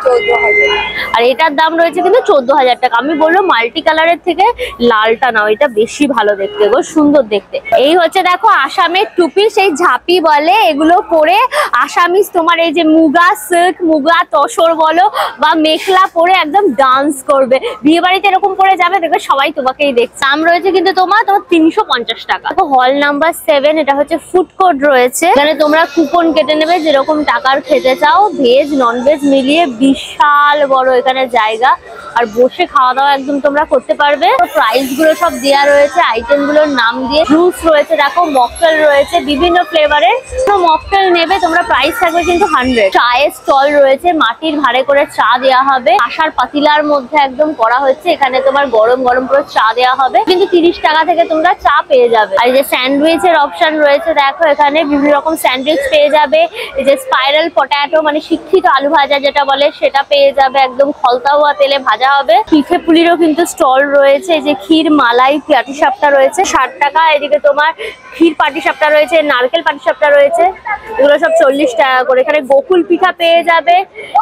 D: 14,000।
A: আর এটার দাম রয়েছে কিন্তু 14,000 টাকা। আমি বলবো মাল্টি কালারের থেকে লালটা নাও, এটা বেশি ভালো দেখতে গো, সুন্দর দেখতে। এই হচ্ছে দেখো আসামের টুপি, সেই ঝাঁপি বলে, এগুলো পরে আসামিস তোমার এই যে মুগা সিল্ক, মুগা তসর বলো বা মেখলা পরে একদম ডান্স করবে। বিয়ে বাড়িতে এরকম পরে যাবে, দেখবে সবাই তোমাকেই দেখছে। দাম রয়েছে কিন্তু তোমার 350 টাকা। হল নাম্বার 7, এটা হচ্ছে ফুড কোর্ট রয়েছে। এখানে তোমরা কুপন কেটে নেবে যেরকম টাকার খেতে চাও, ভেজ নন ভেজ মিলিয়ে বিশাল বড় এখানে জায়গা, আর বসে খাওয়া দাওয়া একদম তোমরা করতে পারবে। প্রাইস গুলো সব দেওয়া রয়েছে, আইটেম গুলোর নাম দিয়ে। জুস রয়েছে, দেখো মকটেল রয়েছে বিভিন্ন ফ্লেভারের। মকটেল নেবে তোমরা, প্রাইস থাকবে কিন্তু 100। চায়ের স্টল রয়েছে, মাটির ভাড়ে করে চা দেওয়া হবে, আশার পাতিলার মধ্যে একদম করা হচ্ছে। এখানে তোমার গরম গরম করে চা দেওয়া হবে, কিন্তু 30 টাকা থেকে তোমরা চা পেয়ে যাবে। আর এই যে স্যান্ডউইচের অপশন রয়েছে, দেখো এখানে বিভিন্ন রকম স্যান্ডউইচ পেয়ে যাবে। এই যে স্পাইরাল পটাটো, মানে শিক্ষিত আলু ভাজা যেটা বলে, সেটা পেয়ে যাবে, একদম খলতা হওয়া তেলে ভাজা হবে। পিঠে পুলিরও কিন্তু স্টল রয়েছে। এই যে ক্ষীর মালাই পাটিসাপটা রয়েছে 60 টাকা। এদিকে তোমার ক্ষীর পাটিসাপটা রয়েছে, নারকেল পাটিসাপটা রয়েছে, এগুলো সব 40 টাকা করে। এখানে গোকুল পিঠা পেয়ে যাবে,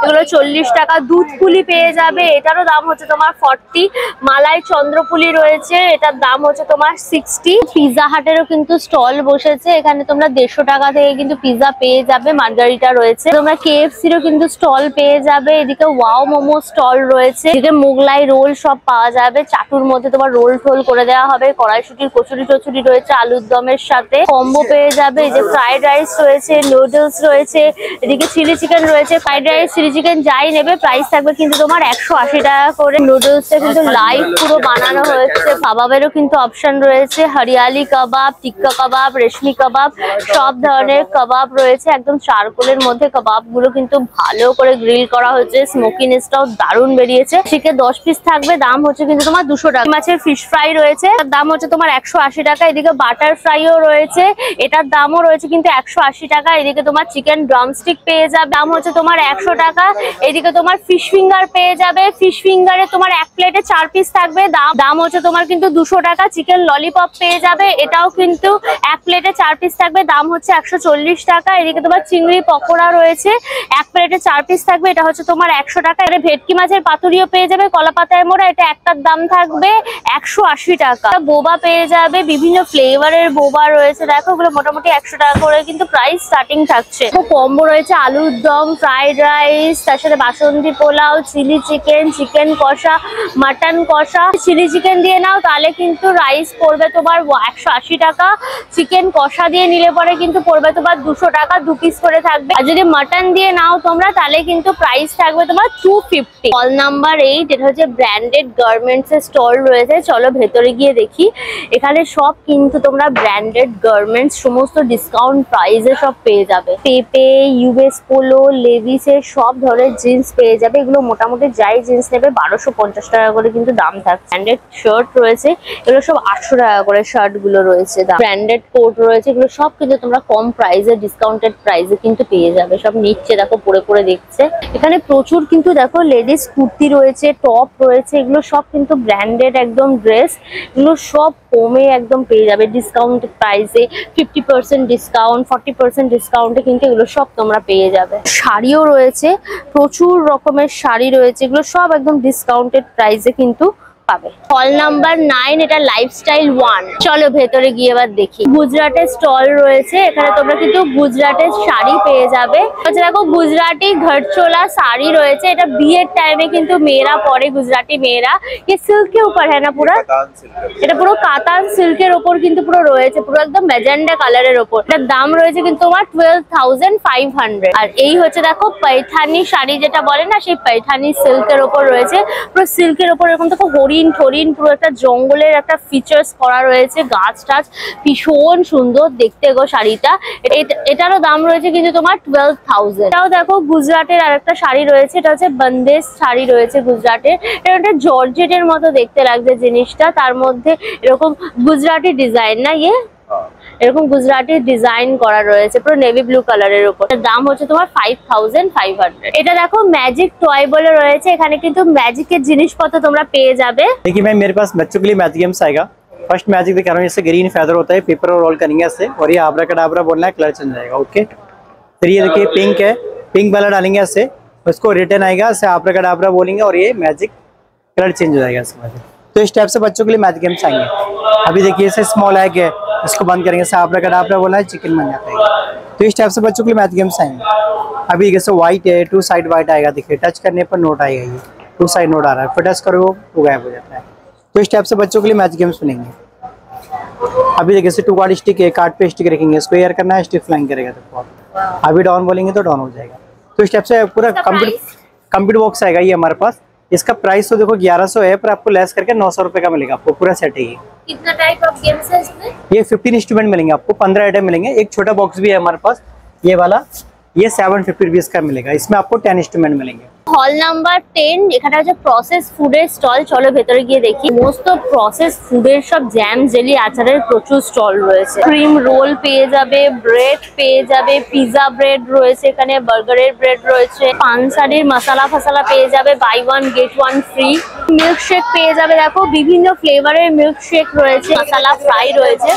A: এগুলো 40 টাকা। দুধ পুলি পেয়ে যাবে, এটারও দাম হচ্ছে তোমার 40। মালাই চন্দ্রপুলি রয়েছে, এটার দাম হচ্ছে তোমার 60। পিজা হাটেরও কিন্তু স্টল বসেছে, এখানে তোমরা 150 টাকা থেকে কিন্তু পিজা পেয়ে যাবে। মার্গারিটা রয়েছে, তোমরা KFC-রও কিন্তু স্টল পেয়ে যাবে। এদিকে ওয়াও মোমো স্টল রয়েছে, এদিকে মোগলাই রোল সব পাওয়া যাবে। চাটুর মধ্যে তোমার রোল টোল করে দেওয়া হবে। কড়াইশুটির কচুরি টচুরি রয়েছে আলুর দমের সাথে। কম্বো পেয়ে যাবে। এই যে ফ্রাইড রাইস রয়েছে, নুডলস রয়েছে, এদিকে চিলি চিকেন রয়েছে। ফ্রাইড রাইস চিলি চিকেন যাই নেবে প্রাইস থাকবে কিন্তু তোমার 180 টাকা করে। নুডলসটা কিন্তু লাইভ পুরো বানানো হয়েছে। কাবাবেরও কিন্তু অপশন রয়েছে, হরিয়ালি কাবাব, টিক্কা কাবাব, রেশমি কাবাব, সব ধরনের কাবাব রয়েছে। একদম চারকোলের মধ্যে কাবাব গুলো কিন্তু ভালো করে গ্রিল করা হয়েছে। স্মোকিনেসটাও দারুণ বেরিয়েছে। চিকেন 10 পিস থাকবে, দাম হচ্ছে কিন্তু তোমার 200 টাকা। মাছের ফিশ ফ্রাই রয়েছে, দাম হচ্ছে তোমার 180 টাকা। এদিকে বাটার ফ্রাইও রয়েছে, এটার দামও রয়েছে কিন্তু 180 টাকা। এদিকে তোমার চিকেন ড্রামস্টিক পেয়ে যাবে, দাম হচ্ছে তোমার 100 টাকা। এদিকে তোমার ফিশ ফিঙ্গার পেয়ে যাবে, ফিশ ফিঙ্গারে তোমার এক প্লেটে 4 পিস থাকবে, দাম হচ্ছে তোমার কিন্তু 200 টাকা। চিকেন ললিপপ পেয়ে যাবে, এটাও কিন্তু এক প্লেটে 4 পিস থাকবে, দাম হচ্ছে 140 টাকা। এদিকে তোমার চিংড়ি পকোড়া রয়েছে, এক প্লেটে 4 পিস থাকবে, এটা হচ্ছে তোমার 100 টাকা। এটা ভেটকি মাছের পাতুরিও পেয়ে যাবে কলা পাতায় মোড়া, এটা একটার দাম থাকবে 180 টাকা। বোবা পেয়ে যাবে, বিভিন্ন ফ্লেভারের বোবা রয়েছে, দেখো ওগুলো মোটামুটি 100 টাকা করে কিন্তু প্রাইস স্টার্টিং থাকছে। কম্বো রয়েছে আলুর দম, ফ্রাইড রাইস, তার সাথে বাসন্তী পোলাও, চিলি চিকেন, চিকেন কষা, মাটন কষা। চিলি চিকেন দিয়ে নাও তাহলে কিন্তু রাইস পড়বে তোমার 180 টাকা। চিকেন কষা দিয়ে নিলে পরে কিন্তু পড়বে তোমার 200 টাকা, 2 পিস করে থাকবে। আর যদি মাটন দিয়ে নাও তোমরা তাহলে কিন্তু প্রাইস থাকবে তোমার 250। স্টল নাম্বার 8, এটা হচ্ছে ব্র্যান্ডেড গার্মেন্টস এর স্টল রয়েছে। চলো ভেতরে গিয়ে দেখি। এখানে সব কিন্তু তোমরা ব্র্যান্ডেড গার্মেন্টস সমস্ত ডিসকাউন্ট প্রাইসে সব পেয়ে যাবে। পেপে, ইউএস পোলো, লেভিস এর সব ধরনের জিন্স পেয়ে যাবে। এগুলো মোটামুটি যাই জিন্স নেবে 1250 টাকা করে কিন্তু দাম থাকছে। ব্র্যান্ডেড শার্ট রয়েছে, এগুলো সব 800 টাকা করে শার্ট গুলো রয়েছে। ব্র্যান্ডেড কোট রয়েছে, এগুলো সব কিন্তু তোমরা কম প্রাইসে ডিসকাউন্টেড প্রাইসে কিন্তু পেয়ে যাবে। সব নিচ্ছে দেখো, পরে পরে দেখছে। এখানে প্রচুর কিন্তু দেখো লেডিস কুর্তি রয়েছে, টপ রয়েছে, এগুলো সব কিন্তু ব্র্যান্ডেড একদম ড্রেস। এগুলো সব কমে একদম পেয়ে যাবে ডিসকাউন্ট প্রাইসে। 50% ডিসকাউন্ট, 40% ডিসকাউন্টে কিন্তু এগুলো সব তোমরা পেয়ে যাবে। শাড়িও রয়েছে, প্রচুর রকমের শাড়ি রয়েছে, এগুলো সব একদম ডিসকাউন্টেড প্রাইসে কিন্তু পাবে। স্টল নাম্বার 9, এটা লাইফস্টাইল 1। চলো ভেতরে গিয়ে এবার দেখি। গুজরাটের স্টল রয়েছে, এখানে তোমরা কিন্তু গুজরাটের শাড়ি পেয়ে যাবে। দেখো গুজরাটি ঘরচোলা শাড়ি রয়েছে, এটা বিয়ের টাইমে কিন্তু মেয়েরা পরে, গুজরাটি মেয়েরা। ये सिल्क के ऊपर है ना पूरा, এটা পুরো কাতান সিল্কের উপর কিন্তু পুরো রয়েছে, পুরো একদম ম্যাজেন্ডা কালারের উপর। এটার দাম রয়েছে কিন্তু তোমার 12,500। আর এই হচ্ছে দেখো पैठानी শাড়ি যেটা বলে না, সেই पैठानी সিল্কের উপর রয়েছে। পুরো সিল্কের উপর এরকম দেখো হরিণ ঠরিন, পুরো একটা জঙ্গলের একটা ফিচার্স করা রয়েছে, গাছ টাছ, ভীষণ সুন্দর দেখতে গো শাড়িটা। এটারও দাম রয়েছে কিন্তু তোমার 12,000। এটাও দেখো গুজরাটের আরেকটা শাড়ি রয়েছে, এটা হচ্ছে বন্দেজ শাড়ি রয়েছে গুজরাটের। এটা একটা জর্জেটের মতো দেখতে লাগছে জিনিসটা, তার মধ্যে এরকম গুজরাটি ডিজাইন না, এরকম গুজরাটি ডিজাইন করা রয়েছে পুরো নেভি ব্লু কালারের উপর। দাম হচ্ছে তোমার 5,500। এটা দেখো ম্যাজিক টয় বলে রয়েছে, এখানে কিন্তু ম্যাজিকের জিনিসপত্র তোমরা পেয়ে যাবে।
B: देखिए मैम, मेरे पास बच्चों के लिए मैजिक गेम्स आएगा। फर्स्ट मैजिक दिखा रहा हूँ, जैसे ग्रीन फेदर होता है, पेपर और रोल करेंगे ऐसे, और ये आब्राकडाब्रा बोलना है, कलर चेंज जाएगा। ओके, फिर ये देखिए पिंक है, पिंक वाला डालेंगे ऐसे, उसको रिटर्न आएगा, ऐसे आब्राकडाब्रा बोलेंगे और ये मैजिक कलर चेंज हो जाएगा इसके बाद। तो इस टाइप से बच्चों के लिए मैजिक गेम्स आएंगे। अभी देखिए इसे स्मॉल एग है, इसको बंद करेंगे, ऐसे आब्राकडाब्रा बोलना है, चिकन बन जाता है। तो इस टाइप से बच्चों के लिए मैजिक गेम्स आएंगे। अभी जैसे व्हाइट है, 2 साइड व्हाइट आएगा, देखिए टच करने पर नोट आएगा, ये 2 साइड नोट आ रहा है, फिर टच करो वो गायब हो जाता है। तो इस टाइप से बच्चों के लिए मैजिक गेम्स बनेंगे। अभी देखिए जैसे 2 कार्ड स्टिक है, कार्ड पे स्टिक रखेंगे, इसको एयर करना है, स्टिक फ्लाइंग करेगा तो अभी डाउन बोलेंगे तो डाउन हो जाएगा। तो इस टाइप से पूरा कंप्लीट बॉक्स आएगा ये हमारे पास। इसका प्राइस तो देखो 1100 है, पर आपको लेस करके 900 रुपए का मिलेगा, आपको पूरा सेट है ये।
A: कितना टाइप ऑफ गेम्स है इसमें?
B: ये 15 इंस्ट्रूमेंट मिलेंगे आपको, 15 आइटम मिलेंगे। एक छोटा बॉक्स भी है हमारे पास ये वाला, ये 750 रुपीज का मिलेगा। इसमें आपको 10 इंस्ट्रूमेंट मिलेंगे। हॉल
A: नंबर 10, এখানে আছে প্রসেস ফুডের স্টল। চলো ভেতরে গিয়ে দেখি। সমস্ত প্রসেস ফুডের সব জ্যাম, জেলি, আচারের প্রচুর স্টল রয়েছে। ক্রিম রোল পেয়ে যাবে, ব্রেড পেয়ে যাবে, পিজা ব্রেড রয়েছে, এখানে বার্গারের ব্রেড রয়েছে, পানসারির মশলা ফসলা পেয়ে যাবে, বাই 1 গেট 1 ফ্রি। মিল্কশেক পেয়ে যাবে, দেখো বিভিন্ন ফ্লেভারের মিল্কশেক রয়েছে, মশলা ফ্রাই রয়েছে,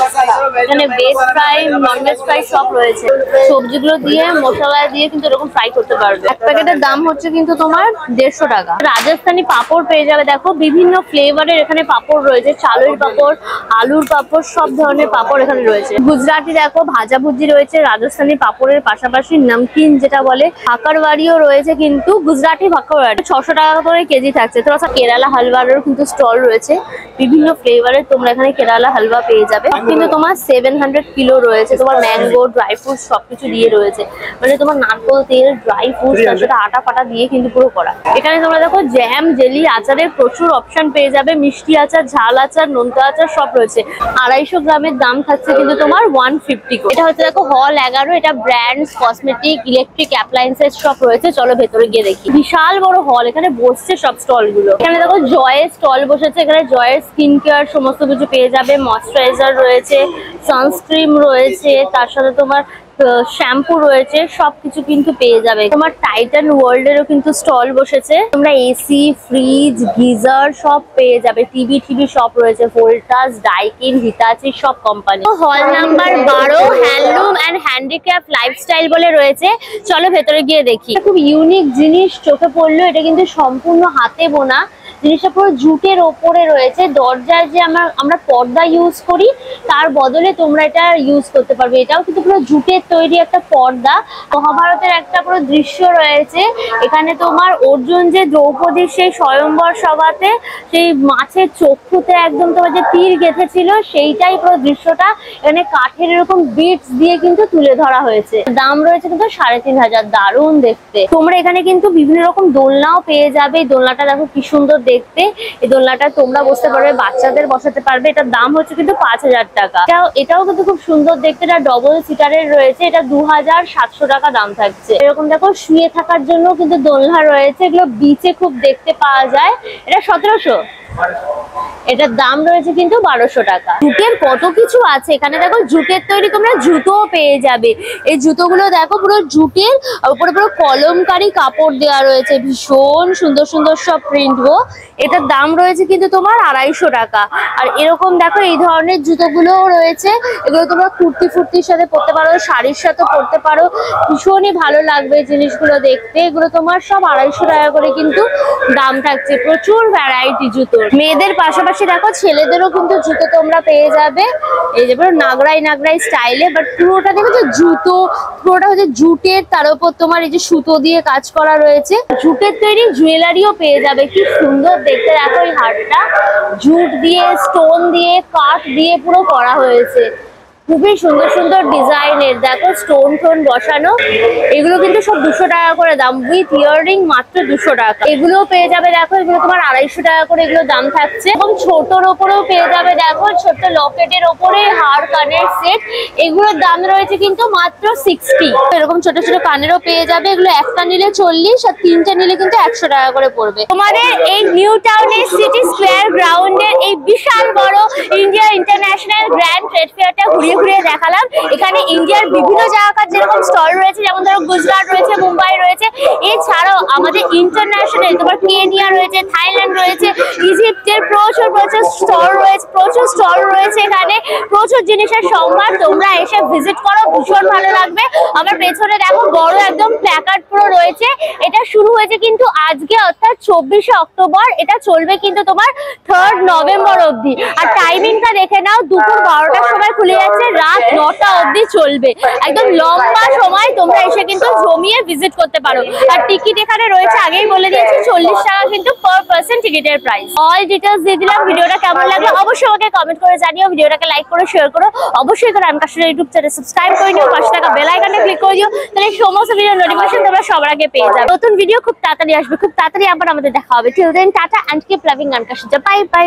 A: এখানে veg fry, non veg fry সব রয়েছে। সবজিগুলো দিয়ে মশলা দিয়ে কিন্তু এরকম ফ্রাই করতে পারবে। এক প্যাকেটের দাম হচ্ছে কিন্তু তোমার 150 টাকা। রাজস্থানি পাপড় পেয়ে যাবে, দেখো বিভিন্ন ফ্লেভারের এখানে পাপড় রয়েছে, চালের পাপড়, আলুর পাপড়, সব ধরনের পাপড় এখানে রয়েছে। গুজরাটি দেখো ভাজা ভুজি রয়েছে, রাজস্থানি পাপড়ের পাশাপাশি নমকিন যেটা বলে ভাকারওয়াড়িও রয়েছে, কিন্তু গুজরাটি ভাকারওয়াড়ি 600 টাকা করে কেজি থাকছে। তো কেরালা হালুয়ারও কিন্তু স্টল রয়েছে, বিভিন্ন ফ্লেভারের তোমরা এখানে কেরালা হালুয়া পেয়ে যাবে। কিন্তু তোমার 700 কিলো রয়েছে, তোমার ম্যাঙ্গো, ড্রাই ফ্রুট সবকিছু দিয়ে রয়েছে, মানে তোমার নারকেল তেল, ড্রাই ফ্রুট, তার সাথে আটা ফাটা দিয়ে কিন্তু পুরো করা। এখানে তোমরা দেখো জ্যাম, জেলি, আচারের প্রচুর অপশন পেয়ে যাবে, মিষ্টি আচার, ঝাল আচার, নোনতা আচার সব রয়েছে। 250 গ্রামের দাম থাকছে কিন্তু তোমার 150 করে। এটা হচ্ছে দেখো হল 11, এটা ব্র্যান্ডস, কসমেটিক, ইলেকট্রিক অ্যাপ্লায়েন্সেস সব রয়েছে। চলো ভেতরে গিয়ে দেখি। বিশাল বড় হল, এখানে বসছে সব স্টল গুলো। এখানে দেখো জয়ের স্টল বসেছে, এখানে জয়ের স্কিন কেয়ার সমস্ত কিছু পেয়ে যাবে, ময়শ্চারাইজার রয়েছে, সানস্ক্রিন রয়েছে, তার সাথে তোমার শ্যাম্পু রয়েছে, সবকিছু কিন্তু পেয়ে যাবে। তোমার টাইটান ওয়ার্ল্ড এরও কিন্তু স্টল বসেছে, তোমরা এসি, ফ্রিজ, গিজার সব পেয়ে যাবে, টিভি সব রয়েছে, ভোল্টাস, ডাইকিন, হিতাচি সব কোম্পানি। হল number 12 handloom and handicraft lifestyle বলে রয়েছে। চলো ভেতরে গিয়ে দেখি। খুব ইউনিক জিনিস চোখে পড়লো, এটা কিন্তু সম্পূর্ণ হাতে বোনা, জিনিসটা পুরো জুটের ওপরে রয়েছে। দরজায় যে আমরা পর্দা ইউজ করি তার বদলে তোমরা এটা ইউজ করতে পারবে। এটাও কিন্তু পুরো জুটের তৈরি একটা পর্দা। মহাভারতের একটা পুরো দৃশ্য রয়েছে এখানে। তোমার অর্জুন যে দ্রৌপদীর সেই স্বয়ম্বর সভাতে সেই মাছের চক্ষুতে একদম তোমার যে তীর গেঁথেছিল, সেইটাই পুরো দৃশ্যটা এখানে কাঠের এরকম বিটস দিয়ে কিন্তু তুলে ধরা হয়েছে। দাম রয়েছে কিন্তু 3500, দারুণ দেখতে। তোমরা এখানে কিন্তু বিভিন্ন রকম দোলনাও পেয়ে যাবে। এই দোলনাটা দেখো কি সুন্দর দেখতে, এই দোলনাটা তোমরা বসতে পারবে, বাচ্চাদের বসাতে পারবে। এটার দাম হচ্ছে কিন্তু 5000 টাকা। এটাও কিন্তু খুব সুন্দর দেখতে, এটা ডবল সিটারের রয়েছে, এটা 2700 টাকা দাম থাকছে। এরকম দেখো শুয়ে থাকার জন্য কিন্তু দোলনা রয়েছে, এগুলো বিচে খুব দেখতে পাওয়া যায়। এটা 1700, এটার দাম রয়েছে কিন্তু 1200 টাকা। জুটের কত কিছু আছে এখানে, দেখো জুটের তৈরি তোমরা জুতোও পেয়ে যাবে। এই জুতোগুলো দেখো পুরো জুটের উপরে পুরো কলমকারী কাপড় দেওয়া রয়েছে, ভীষণ সুন্দর সুন্দর সব প্রিন্ট গো। এটার দাম রয়েছে কিন্তু তোমার 250 টাকা। আর এরকম দেখো এই ধরনের জুতোগুলোও রয়েছে, এগুলো তোমরা কুর্তি ফুর্তির সাথে পরতে পারো, শাড়ির সাথে পরতে পারো, ভীষণই ভালো লাগবে জিনিসগুলো দেখতে। এগুলো তোমার সব 250 টাকা করে কিন্তু দাম থাকছে। প্রচুর ভ্যারাইটি জুতো। মেয়েদের পাশাপাশি দেখো ছেলেদেরও কিন্তু জুতো তোমরা পেয়ে যাবে, এই যে পুরো নাগরাই স্টাইলে, বাট পুরোটা দেখো যে জুতো, পুরোটা হচ্ছে জুটের, তার উপর তোমার এই যে সুতো দিয়ে কাজ করা রয়েছে। জুটের তৈরি জুয়েলারিও পেয়ে যাবে, কি সুন্দর দেখতে। দেখো এই হারটা জুট দিয়ে, স্টোন দিয়ে, কাঠ দিয়ে পুরো করা হয়েছে, খুবই সুন্দর সুন্দর ডিজাইনের। দেখো স্টোন টোন বসানো, এগুলো কিন্তু সব 200 টাকা করে দাম, উইথ ইয়াররিং মাত্র 200 টাকা। এগুলো পেয়ে যাবে দেখো, এগুলো তোমার 250 টাকা করে এগুলো দাম থাকছে। এবং ছোটর ওপরেও পেয়ে যাবে, দেখো ছোট্ট লকেটের ওপরে হার কানের সেট, এগুলোর দাম রয়েছে কিন্তু মাত্র 60। এরকম ছোট ছোট কানেরও পেয়ে যাবে, এগুলো একটা নিলে 40 আর তিনটে নিলে কিন্তু 100 টাকা করে পড়বে। তোমাদের এই নিউ টাউনের সিটি স্কোয়ার গ্রাউন্ডের এই বিশাল বড় ইন্ডিয়া ইন্টারন্যাশনাল গ্র্যান্ড ট্রেড ফেয়ারটা ঘুরিয়ে দেখালাম। এখানে ইন্ডিয়ার বিভিন্ন জায়গার যেরকম স্টল রয়েছে, যেমন ধরো গুজরাট রয়েছে, মুম্বাই রয়েছে, এছাড়াও আমাদের ইন্টারন্যাশনাল তোমার কেনিয়া রয়েছে, থাইল্যান্ড রয়েছে, ইজিপ্টের প্রচুর স্টল রয়েছে। এখানে প্রচুর জিনিসের সম্ভার, তোমরা এসে ভিজিট করো, ভীষণ ভালো লাগবে। আমার পেছনে দেখো বড় একদম প্ল্যাকার্ড পুরো রয়েছে। এটা শুরু হয়েছে কিন্তু আজকে, অর্থাৎ 24শে অক্টোবর, এটা চলবে কিন্তু তোমার 3rd নভেম্বর অবধি। আর টাইমিংটা দেখে নাও, দুপুর 12টার সময় খুলে যাচ্ছে, রাত 9টা অবধি চলবে। একদম লম্বা সময়, তোমরা এসে কিন্তু জমিয়ে ভিজিট করতে পারো। আর টিকিট এখানে রয়েছে, আগেই বলে দিয়েছি 40 টাকা কিন্তু পার পার্সন টিকিটের প্রাইস। অল ডিটেলস দিয়ে দিলাম। ভিডিওটা কেমন লাগলো অবশ্যই আমাকে কমেন্ট করে জানিও। ভিডিওটাকে লাইক করো, শেয়ার করো, অবশ্যই করে আনকাশের ইউটিউব চ্যানেল সাবস্ক্রাইব করে নিও, পাশে থাকা বেল আইকনে ক্লিক করে দিও, তাহলে সমস্ত ভিডিও নোটিফিকেশন তোমরা সবার আগে পেয়ে যাবে। নতুন ভিডিও খুব তাড়াতাড়ি আসবে, খুব তাড়াতাড়ি আবার আমাদের দেখা হবে। Till then tata and keep loving আনকাশ। Bye by.